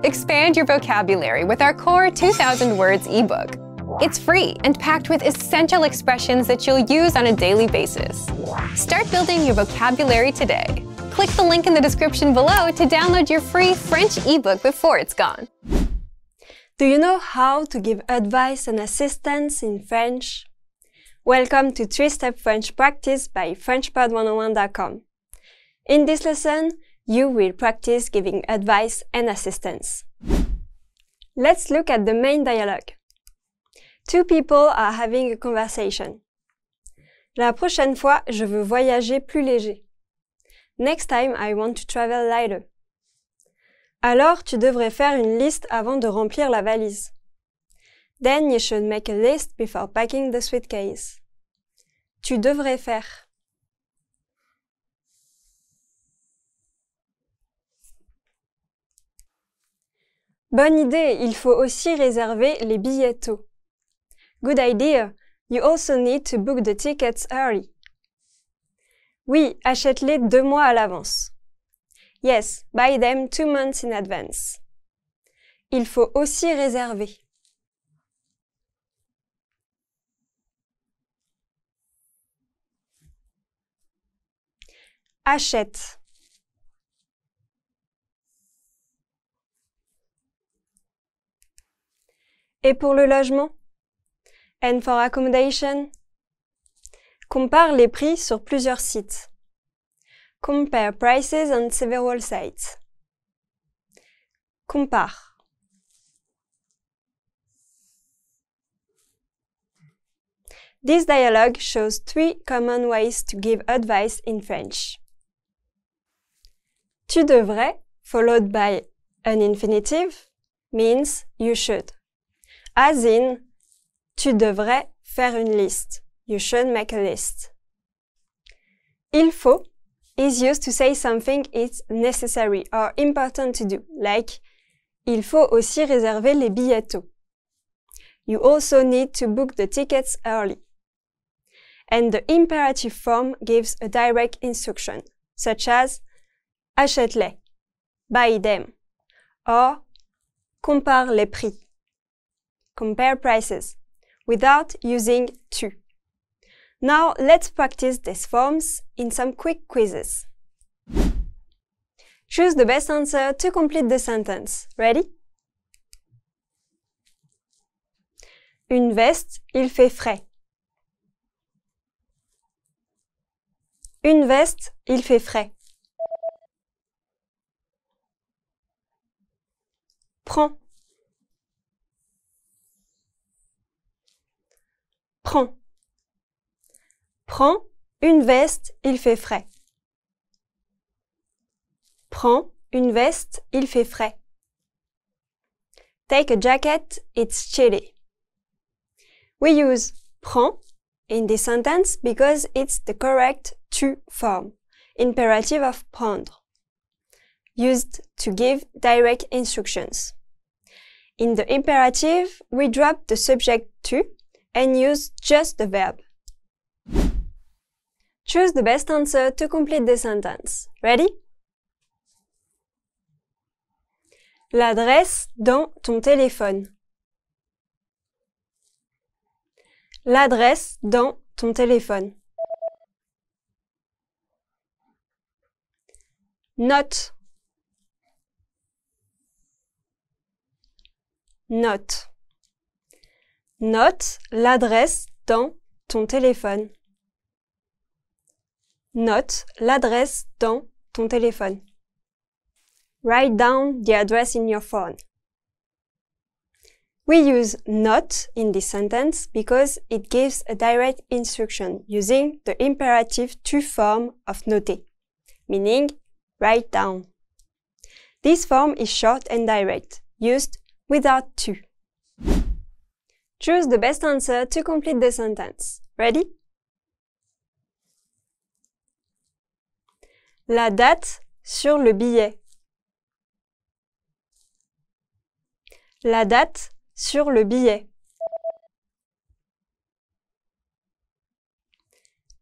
Expand your vocabulary with our core 2,000 words ebook. It's free and packed with essential expressions that you'll use on a daily basis. Start building your vocabulary today. Click the link in the description below to download your free French ebook before it's gone. Do you know how to give advice and assistance in French? Welcome to 3-Step French Practice by FrenchPod101.com. In this lesson, you will practice giving advice and assistance. Let's look at the main dialogue. Two people are having a conversation. La prochaine fois, je veux voyager plus léger. Next time, I want to travel lighter. Alors, tu devrais faire une liste avant de remplir la valise. Then you should make a list before packing the suitcase. Tu devrais faire. Bonne idée, il faut aussi réserver les billets tôt. Good idea, you also need to book the tickets early. Oui, achète-les 2 mois à l'avance. Yes, buy them 2 months in advance. Il faut aussi réserver. Achète. Et pour le logement? And for accommodation? Compare les prix sur plusieurs sites. Compare prices on several sites. Compare. This dialogue shows 3 common ways to give advice in French. Tu devrais, followed by an infinitive, means you should. As in, tu devrais faire une liste. You should make a list. Il faut is used to say something is necessary or important to do, like il faut aussi réserver les billets tôt. You also need to book the tickets early. And the imperative form gives a direct instruction, such as achète-les, buy them, or compare les prix, compare prices, without using to. Now let's practice these forms in some quick quizzes. Choose the best answer to complete the sentence. Ready? Une veste, il fait frais. Une veste, il fait frais. Prends. Prends. Prends une veste, il fait frais. Prends une veste, il fait frais. Take a jacket, it's chilly. We use prends in this sentence because it's the correct to form, imperative of prendre, used to give direct instructions. In the imperative, we drop the subject to and use just the verb. Choose the best answer to complete the sentence. Ready? L'adresse dans ton téléphone. L'adresse dans ton téléphone. Note. Note. Note l'adresse dans ton téléphone. Note l'adresse dans ton téléphone. Write down the address in your phone. We use note in this sentence because it gives a direct instruction using the imperative to form of noter, meaning write down. This form is short and direct, used without to. Choose the best answer to complete the sentence. Ready? La date sur le billet. La date sur le billet.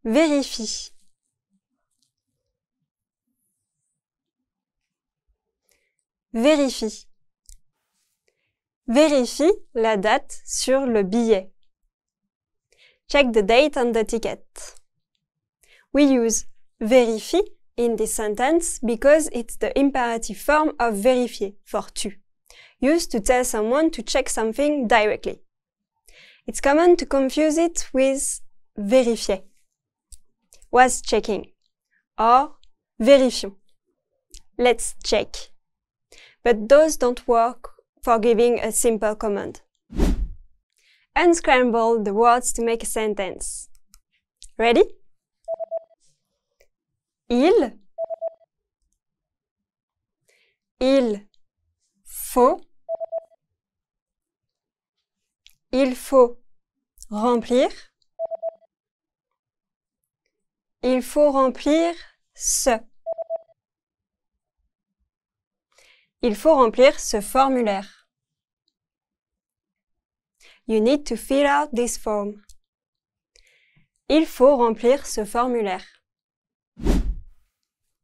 Vérifie. Vérifie. Vérifie la date sur le billet. Check the date on the ticket. We use vérifie in this sentence because it's the imperative form of vérifier, for to, used to tell someone to check something directly. It's common to confuse it with vérifier, was checking, or vérifions, let's check. But those don't work for giving a simple command. Unscramble the words to make a sentence. Ready? Il faut remplir, il faut remplir ce. Il faut remplir ce formulaire. You need to fill out this form. Il faut remplir ce formulaire.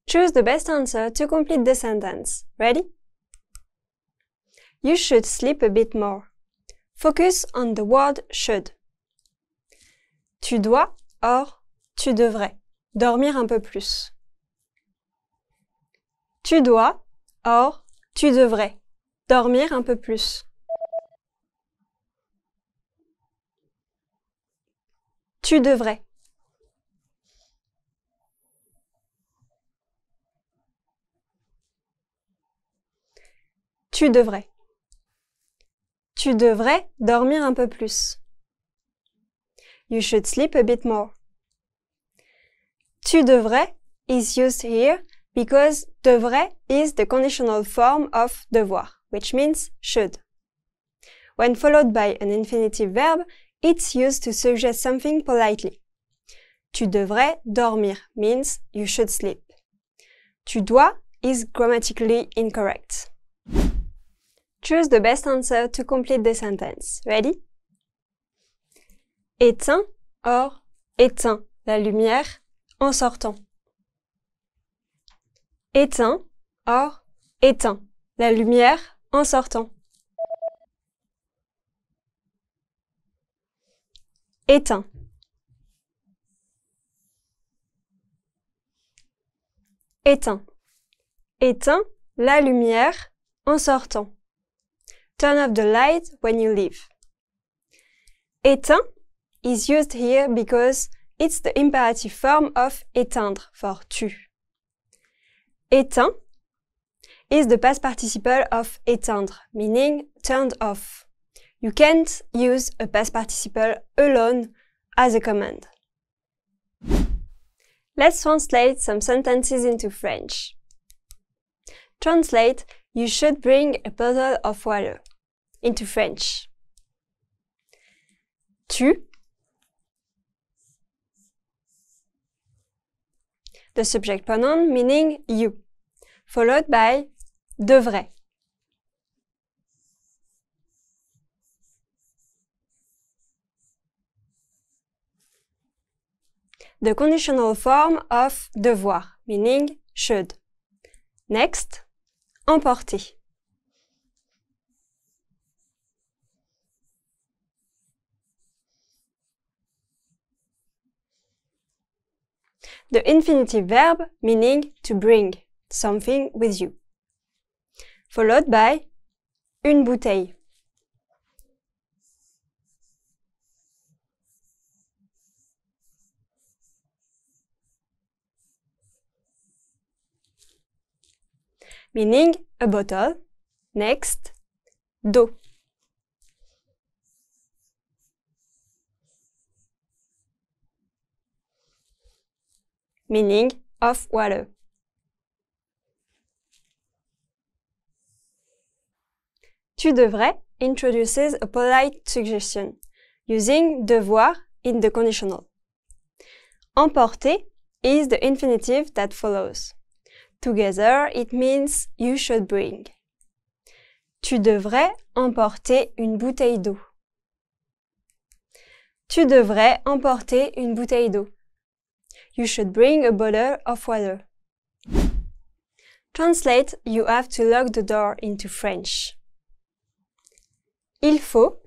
Choose the best answer to complete the sentence. Ready? You should sleep a bit more. Focus on the word should. Tu dois, or tu devrais, dormir un peu plus. Tu dois, or tu devrais, dormir un peu plus. Tu devrais. Tu devrais. Tu devrais dormir un peu plus. You should sleep a bit more. Tu devrais is used here because devrait is the conditional form of devoir, which means should. When followed by an infinitive verb, it's used to suggest something politely. Tu devrais dormir means you should sleep. Tu dois is grammatically incorrect. Choose the best answer to complete the sentence. Ready? Éteins, or éteins la lumière en sortant. Éteins, or éteins la lumière en sortant. Éteins. Éteins. Éteins la lumière en sortant. Turn off the light when you leave. Éteins is used here because it's the imperative form of éteindre for tu. Éteins is the past participle of éteindre, meaning turned off. You can't use a past participle alone as a command. Let's translate some sentences into French. Translate, you should bring a bottle of water, into French. Tu, the subject pronoun meaning you, followed by devrait. The conditional form of devoir, meaning should. Next, emporter. The infinitive verb, meaning to bring something with you. Followed by une bouteille. Meaning a bottle. Next, d'eau. Meaning of water. Tu devrais introduces a polite suggestion, using devoir in the conditional. Emporter is the infinitive that follows. Together, it means you should bring. Tu devrais emporter une bouteille d'eau. Tu devrais emporter une bouteille d'eau. You should bring a bottle of water. Translate, you have to lock the door into French. il faut.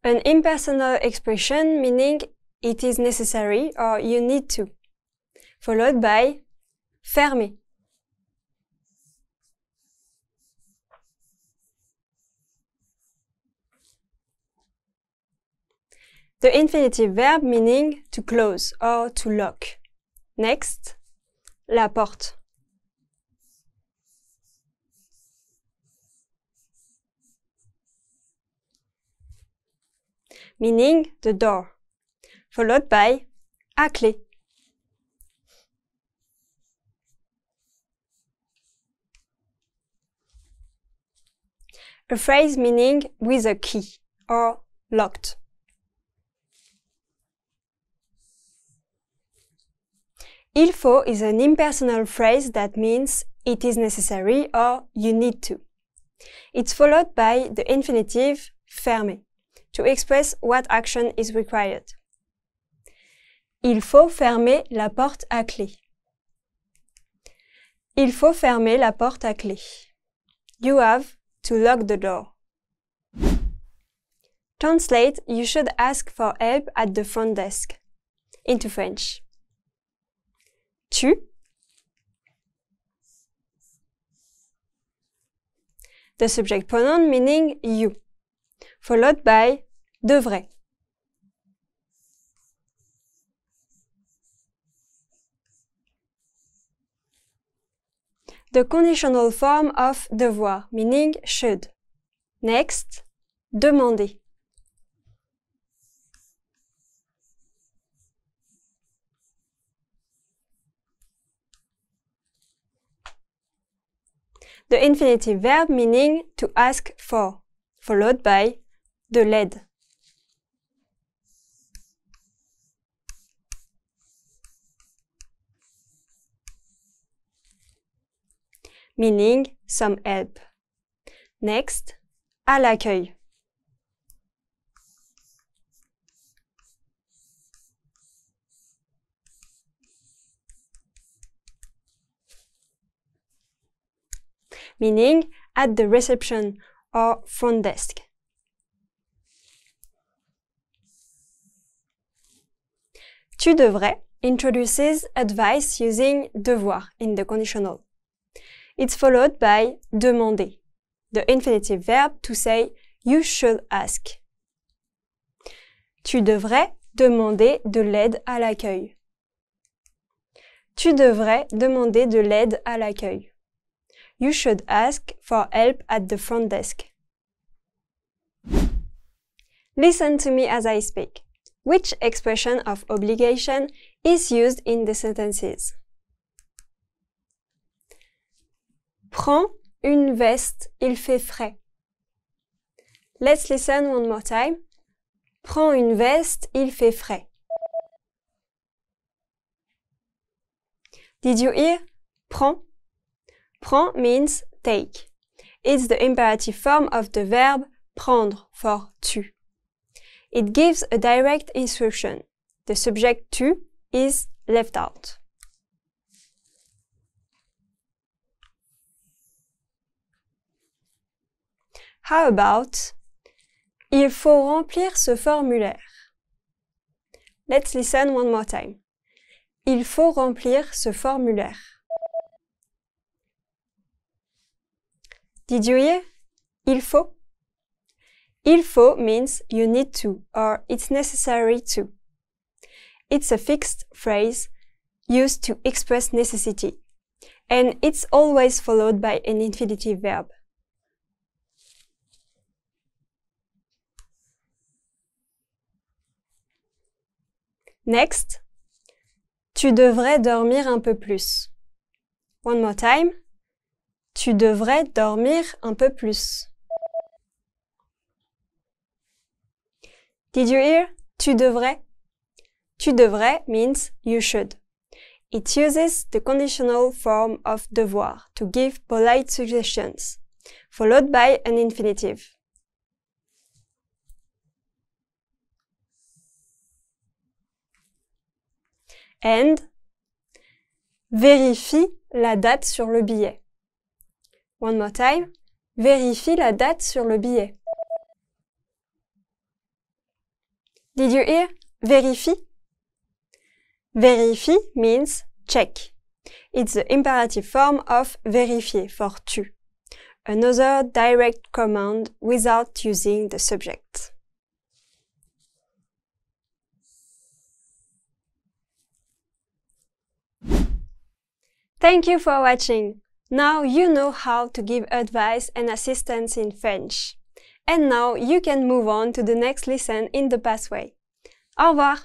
An impersonal expression meaning it is necessary or you need to, followed by fermer. The infinitive verb meaning to close or to lock. Next, la porte. Meaning the door, followed by à clé. A phrase meaning with a key or locked. Il faut is an impersonal phrase that means it is necessary or you need to. It's followed by the infinitive fermer to express what action is required. Il faut fermer la porte à clé. Il faut fermer la porte à clé. You have to lock the door. Translate, you should ask for help at the front desk. Into French. Tu. The subject pronoun meaning you, followed by devrait. The conditional form of devoir meaning should. Next, demander. The infinitive verb meaning to ask for, followed by de l'aide. Meaning some help. Next, à l'accueil. Meaning at the reception or front desk. Tu devrais introduces advice using devoir in the conditional. It's followed by demander, the infinitive verb to say you should ask. Tu devrais demander de l'aide à l'accueil. Tu devrais demander de l'aide à l'accueil. You should ask for help at the front desk. Listen to me as I speak. Which expression of obligation is used in the sentences? Prends une veste, il fait frais. Let's listen one more time. Prends une veste, il fait frais. Did you hear? Prends. Prends means take. It's the imperative form of the verb prendre for tu. It gives a direct instruction. The subject tu is left out. How about il faut remplir ce formulaire? Let's listen one more time. Il faut remplir ce formulaire. Did you hear? Il faut. Il faut means you need to or it's necessary to. It's a fixed phrase used to express necessity, and it's always followed by an infinitive verb. Next, tu devrais dormir un peu plus. One more time. Tu devrais dormir un peu plus. Did you hear? Tu devrais. Tu devrais means you should. It uses the conditional form of devoir to give polite suggestions, followed by an infinitive. And Vérifie la date sur le billet. One more time. Vérifie la date sur le billet. Did you hear? Vérifie. Vérifie means check. It's the imperative form of vérifier for to. Another direct command without using the subject. Thank you for watching. Now you know how to give advice and assistance in French. And now you can move on to the next lesson in the pathway. Au revoir!